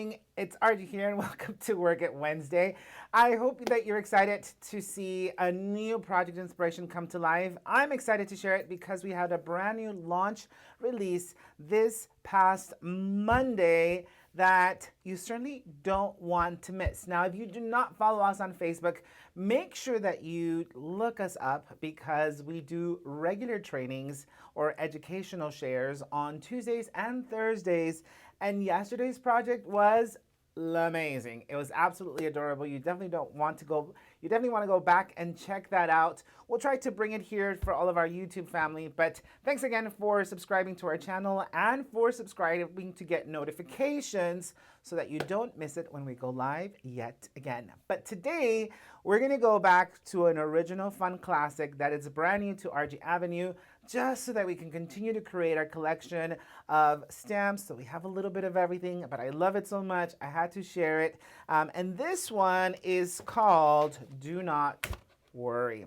morning. It's RG here, and welcome to Work It Wednesday. I hope that you're excited to see a new project inspiration come to life. I'm excited to share it because we had a brand new launch release this past Monday that you certainly don't want to miss. Now, if you do not follow us on Facebook, make sure that you look us up because we do regular trainings or educational shares on Tuesdays and Thursdays. And yesterday's project was amazing. It was absolutely adorable. You definitely want to go back and check that out. We'll try to bring it here for all of our YouTube family. But thanks again for subscribing to our channel and for subscribing to get notifications so that you don't miss it when we go live yet again. But today, we're going to go back to an original fun classic that is brand new to RG Avenue, just so that we can continue to create our collection of stamps. So we have a little bit of everything, but I love it so much, I had to share it. And this one is called Do Not Worry.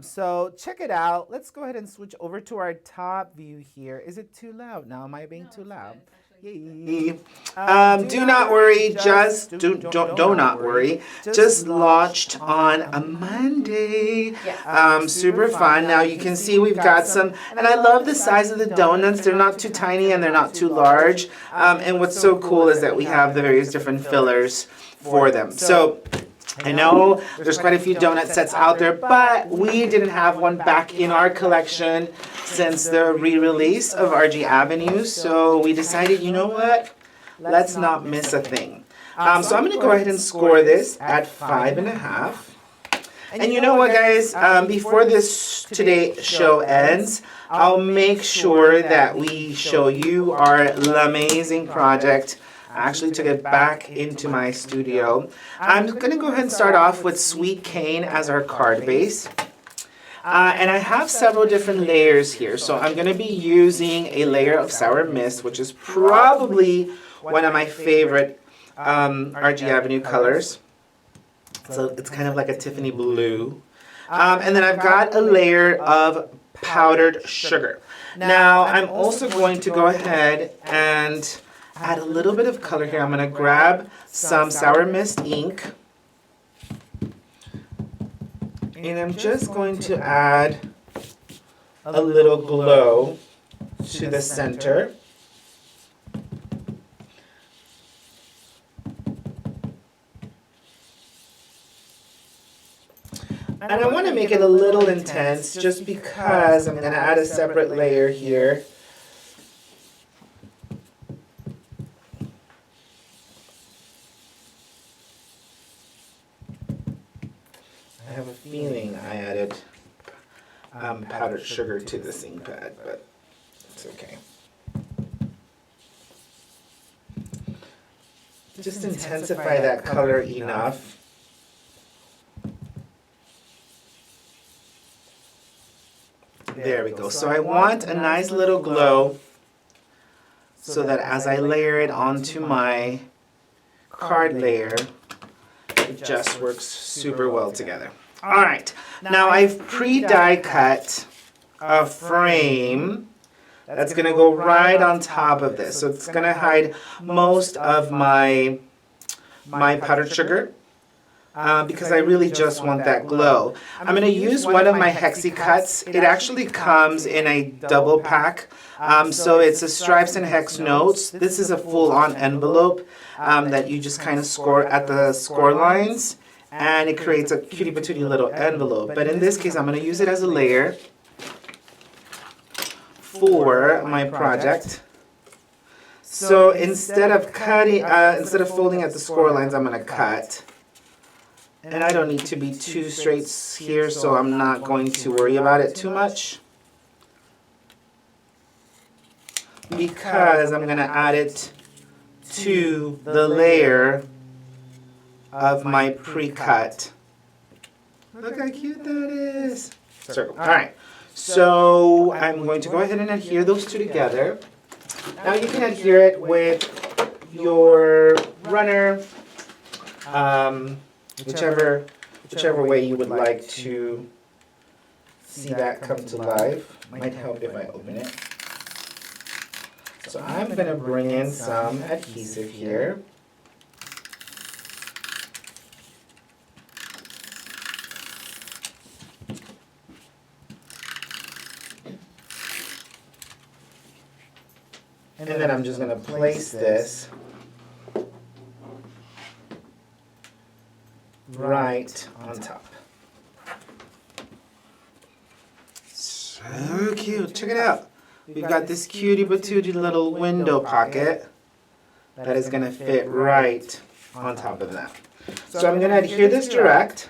So check it out. Let's go ahead and switch over to our top view here. Is it too loud now? Am I being too loud? Yay. Do not worry, just do not worry. Just launched on a Monday. Super fun. Now you can see we've got some, and I love the size of the donuts. They're not too tiny and they're not too large. And what's so cool is that we have the various different fillers for them. So I know there's quite a few donut sets out there, but we didn't have one back in our collection since the re-release of RG Avenue, so we decided, you know what, let's not miss a thing. So I'm going to go ahead and score this at 5.5. And you know what, guys, before this today's show ends, I'll make sure that we show you our amazing project. I actually took it back into my studio. I'm going to go ahead and start off with Sweet Cane as our card base. And I have several different layers here. So I'm going to be using a layer of Sour Mist, which is probably one of my favorite RG Avenue colors. So it's kind of like a Tiffany blue. And then I've got a layer of powdered sugar. Now I'm also going to go ahead and add a little bit of color here. I'm going to grab some Sour Mist ink. And I'm just going to add a little glow to the center. And I want to make it a little intense just because I'm going to add a separate layer here. I have a feeling I added powdered sugar to this ink pad, but it's okay. Just intensify that color enough. There we go. So I want a nice little glow so that as I layer it onto my card layer, it just works super well together. All right, now I've pre-die cut a frame that's going to go right on top of this. So it's going to hide most of my powdered sugar because I really just want that glow. I'm going to use one of my Hexi cuts. It actually comes in a double pack. So it's a Stripes and Hex Notes. This is a full-on envelope that you just kind of score at the score lines. And it creates a cutie patootie little envelope. But in this case, I'm going to use it as a layer for my project. So instead of folding at the score lines, I'm going to cut. And I don't need to be too straight here, so I'm not going to worry about it too much, because I'm going to add it to the layer of my pre-cut. Look how cute that is. Circle. All right. So I'm going to go ahead and adhere those two together. Now you can adhere it with your runner, whichever way you would like to see that come to life. Might help if I open it. So I'm going to bring in some adhesive here. And then I'm just going to place this right on top. So cute. Check it out. We've got this cutie patootie little window pocket that is going to fit right on top of that. So I'm going to adhere this direct.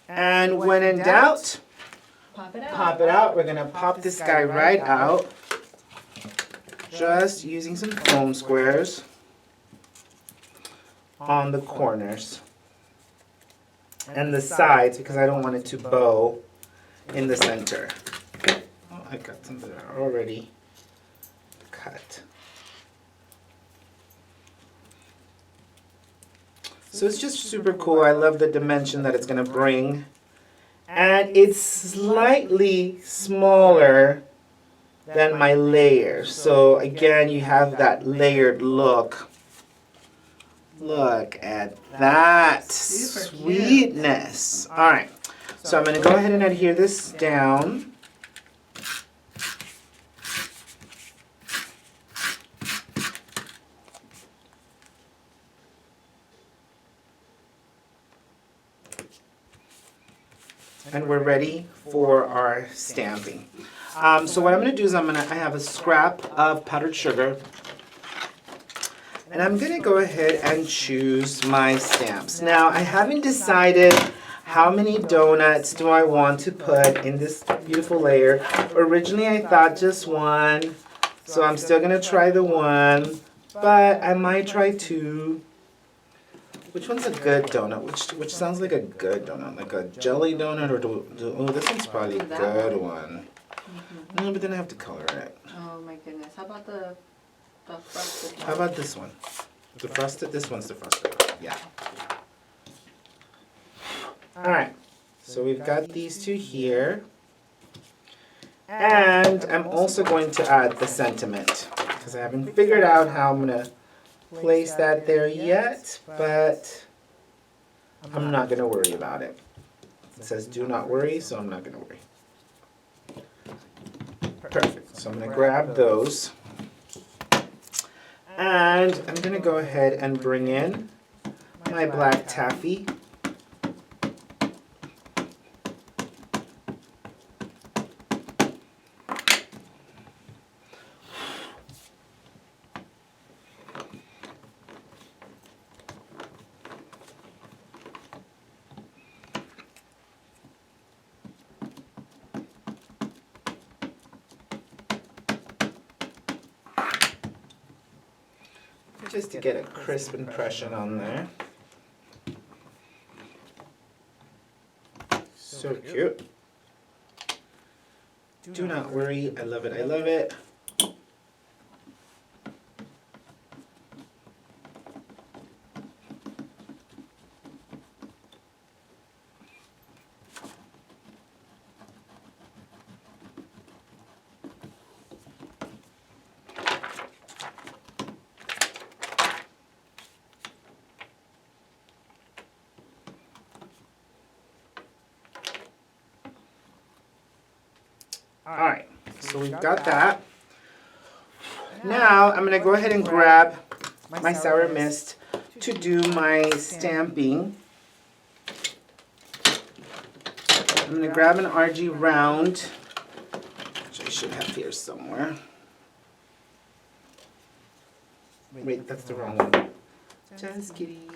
And when in doubt, pop it out. We're going to pop this guy right out. Just using some foam squares on the corners and the sides because I don't want it to bow in the center. Oh, I got some that are already cut. So it's just super cool. I love the dimension that it's going to bring. And it's slightly smaller than my layer. So again, you have that layered look. Look at that sweetness. All right, so I'm going to go ahead and adhere this down. And we're ready for our stamping. So what I'm going to do is I have a scrap of powdered sugar. And I'm going to go ahead and choose my stamps. Now, I haven't decided how many donuts do I want to put in this beautiful layer. Originally, I thought just one. So I'm still going to try the one. But I might try two. Which one's a good donut? Which sounds like a good donut? Like a jelly donut or oh, this one's probably a good one. No, but then I have to color it. Oh my goodness. How about the frosted one? How about this one? The frosted? This one's the frosted one. Yeah. All right. So we've got these two here. And I'm also going to add the sentiment because I haven't figured out how I'm going to place that there yet, but I'm not going to worry about it. It says do not worry, so I'm not going to worry. Perfect. So I'm going to grab those. And I'm going to go ahead and bring in my black taffy. Just to get a crisp impression on there. So cute. Do not worry. I love it. I love it. All right, so we've got that. Now I'm going to go ahead and grab my sour mist to do my stamping. I'm going to grab an RG round, which I should have here somewhere. Wait, that's the wrong one. Just kidding.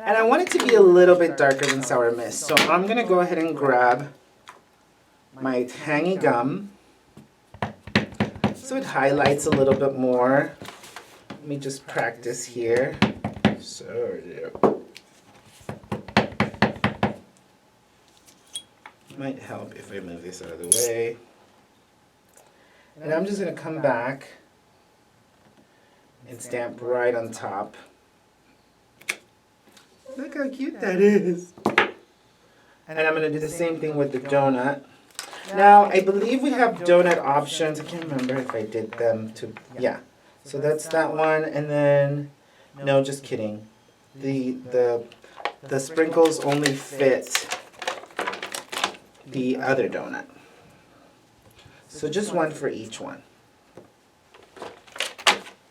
And I want it to be a little bit darker than sour mist. So I'm going to go ahead and grab my tangy gum so it highlights a little bit more. Let me just practice here. So yeah. Might help if I move this out of the way. And I'm just going to come back and stamp right on top. Look how cute that is. And I'm going to do the same thing with the donut. Now, I believe we have donut options. I can't remember if I did them to, yeah. So that's that one, and then, no, just kidding. The sprinkles only fit the other donut. So just one for each one.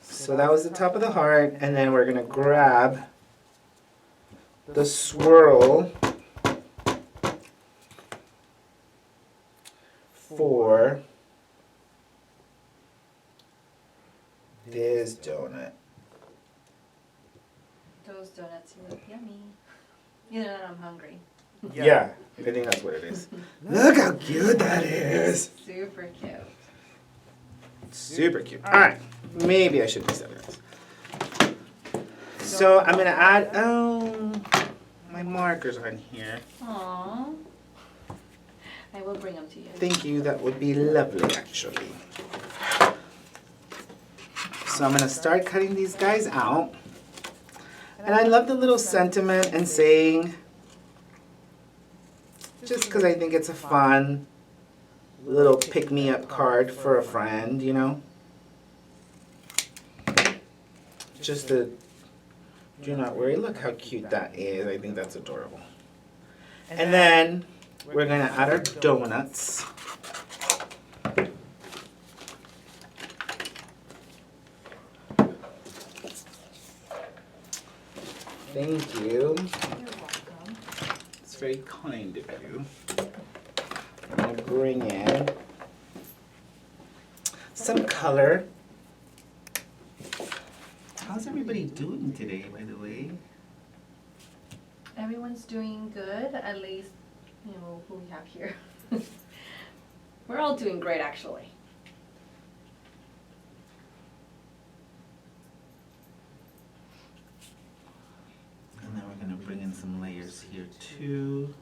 So that was the top of the heart, and then we're gonna grab the swirl for this donut. Those donuts look yummy. You know that I'm hungry. Yeah, I think that's what it is. Look how cute that is. Super cute. Super cute. All right, maybe I should do something else. So I'm gonna add, my markers on here. Aww. I will bring them to you. Thank you, that would be lovely actually. So I'm gonna start cutting these guys out. And I love the little sentiment and saying, just because I think it's a fun little pick-me-up card for a friend, you know? Just a, do not worry, look how cute that is. I think that's adorable. And then we're gonna add our donuts. Thank you. You're welcome. It's very kind of you. I'm gonna bring in some color. How's everybody doing today, by the way? Everyone's doing good, at least, you know, who we have here. We're all doing great, actually. And then we're gonna bring in some layers here too.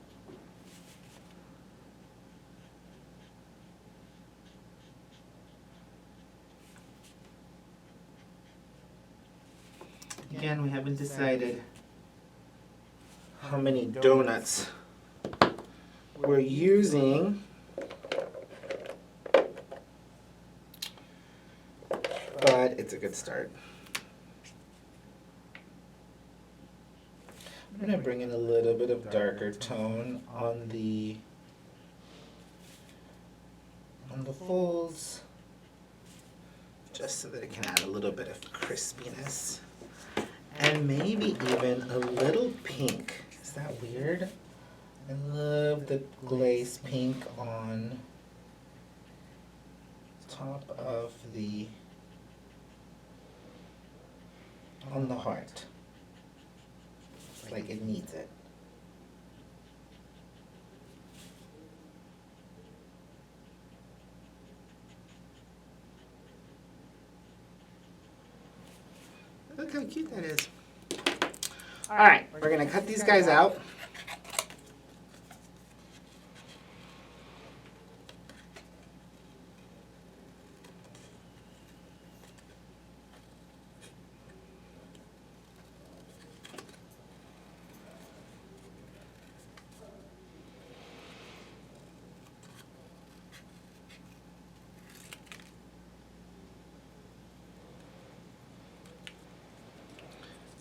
Again, we haven't decided how many donuts we're using. But it's a good start. I'm going to bring in a little bit of darker tone on the folds, just so that it can add a little bit of crispiness. And maybe even a little pink. Is that weird? I love the glaze pink on top of on the heart. Like it needs it. Look how cute that is. All right, we're gonna cut these guys out.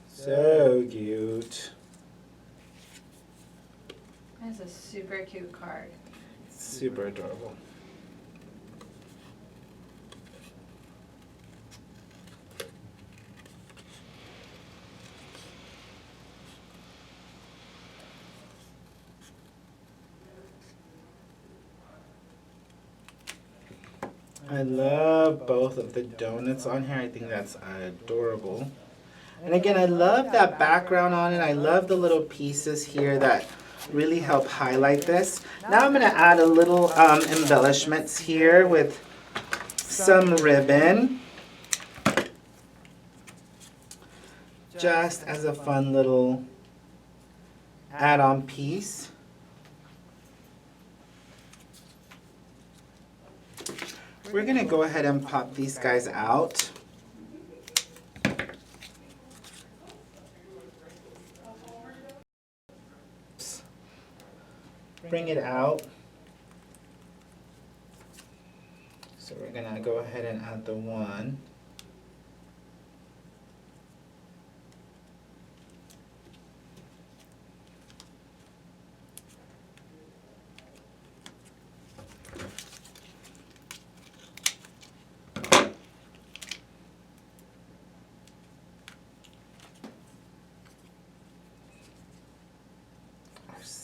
So cute. That's a super cute card. Super adorable. I love both of the donuts on here. I think that's adorable. And again, I love that background on it. I love the little pieces here that really help highlight this. Now I'm going to add a little embellishments here with some ribbon. Just as a fun little add-on piece. We're going to go ahead and pop these guys out. Bring it out. So we're gonna go ahead and add the one.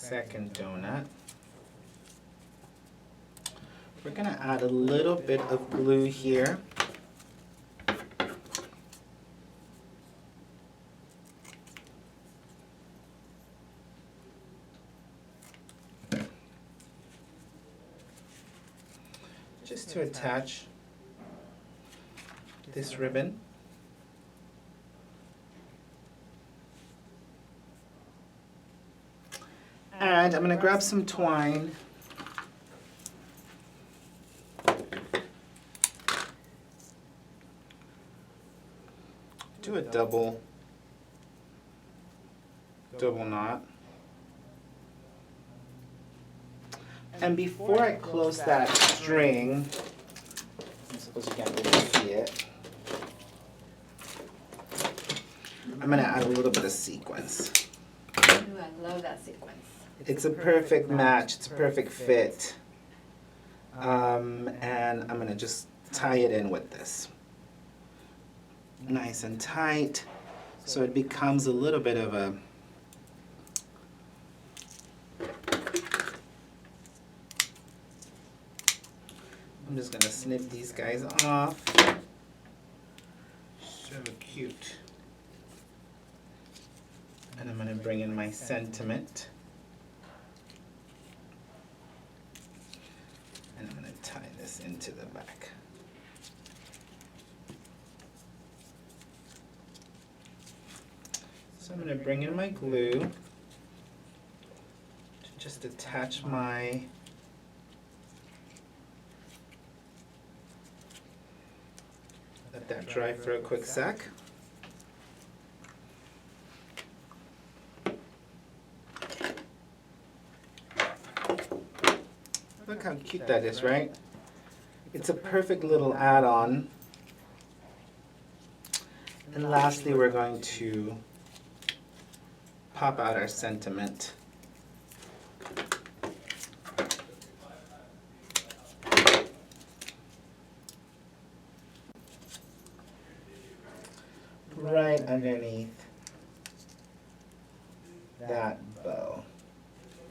second donut. We're going to add a little bit of glue here. Just to attach this ribbon. And I'm going to grab some twine. Do a double knot. And before I close that string, I suppose you can't really see it, I'm going to add a little bit of sequins. Ooh, I love that sequence. It's a perfect match, it's a perfect fit. And I'm going to just tie it in with this. Nice and tight, so it becomes a little bit of a I'm just gonna snip these guys off. So cute. And I'm gonna bring in my sentiment. And I'm gonna tie this into the back. So I'm going to bring in my glue to just attach my let that dry for a quick sec. Look how cute that is, right? It's a perfect little add-on. And lastly, we're going to pop out our sentiment. Right underneath that bow.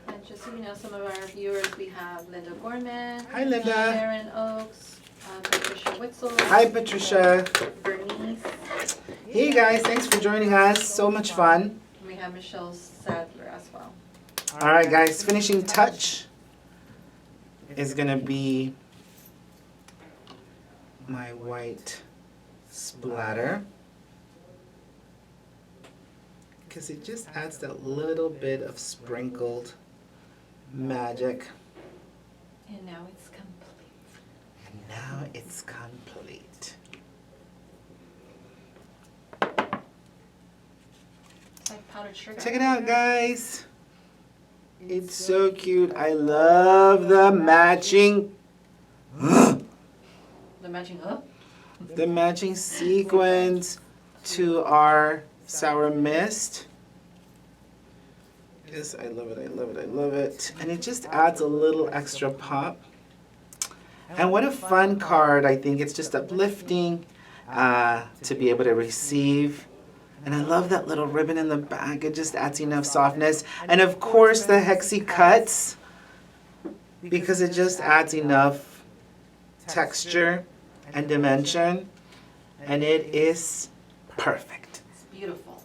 And just so you know, some of our viewers, we have Linda Gorman. Hi, Linda. Sharon Oakes, Patricia Witzel. Hi, Patricia. Bernice. Hey, guys. Thanks for joining us. So much fun. We have Michelle Sadler as well. All right, guys. Finishing touch is going to be my white splatter, because it just adds that little bit of sprinkled magic. And now it's complete. And now it's complete. It's like powdered sugar. Check it out, guys. It's so cute. I love the matching. The matching hook? The matching sequins to our sour mist. Yes, I love it, I love it, I love it. And it just adds a little extra pop. And what a fun card. I think it's just uplifting to be able to receive. And I love that little ribbon in the back. It just adds enough softness. And of course the hexie cuts, because it just adds enough texture and dimension. And it is perfect. It's beautiful.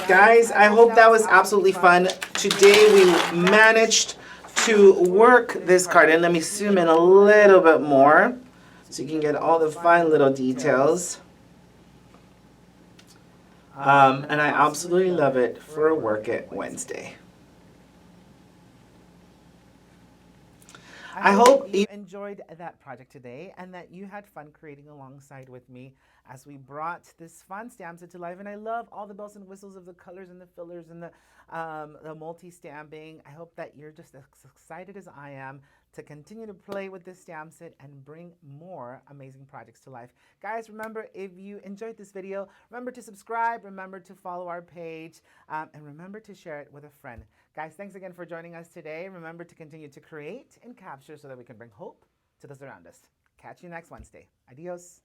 Guys, I hope that was absolutely fun. Today we managed to work this card in. Let me zoom in a little bit more so you can get all the fine little details. And I absolutely love it for a Work It Wednesday. I hope you enjoyed that project today and that you had fun creating alongside with me as we brought this fun stamp set to life. And I love all the bells and whistles of the colors and the fillers and the multi-stamping. I hope that you're just as excited as I am to continue to play with this stamp set and bring more amazing projects to life. Guys, remember, if you enjoyed this video, remember to subscribe, remember to follow our page, and remember to share it with a friend. Guys, thanks again for joining us today. Remember to continue to create and capture so that we can bring hope to those around us. Catch you next Wednesday. Adios.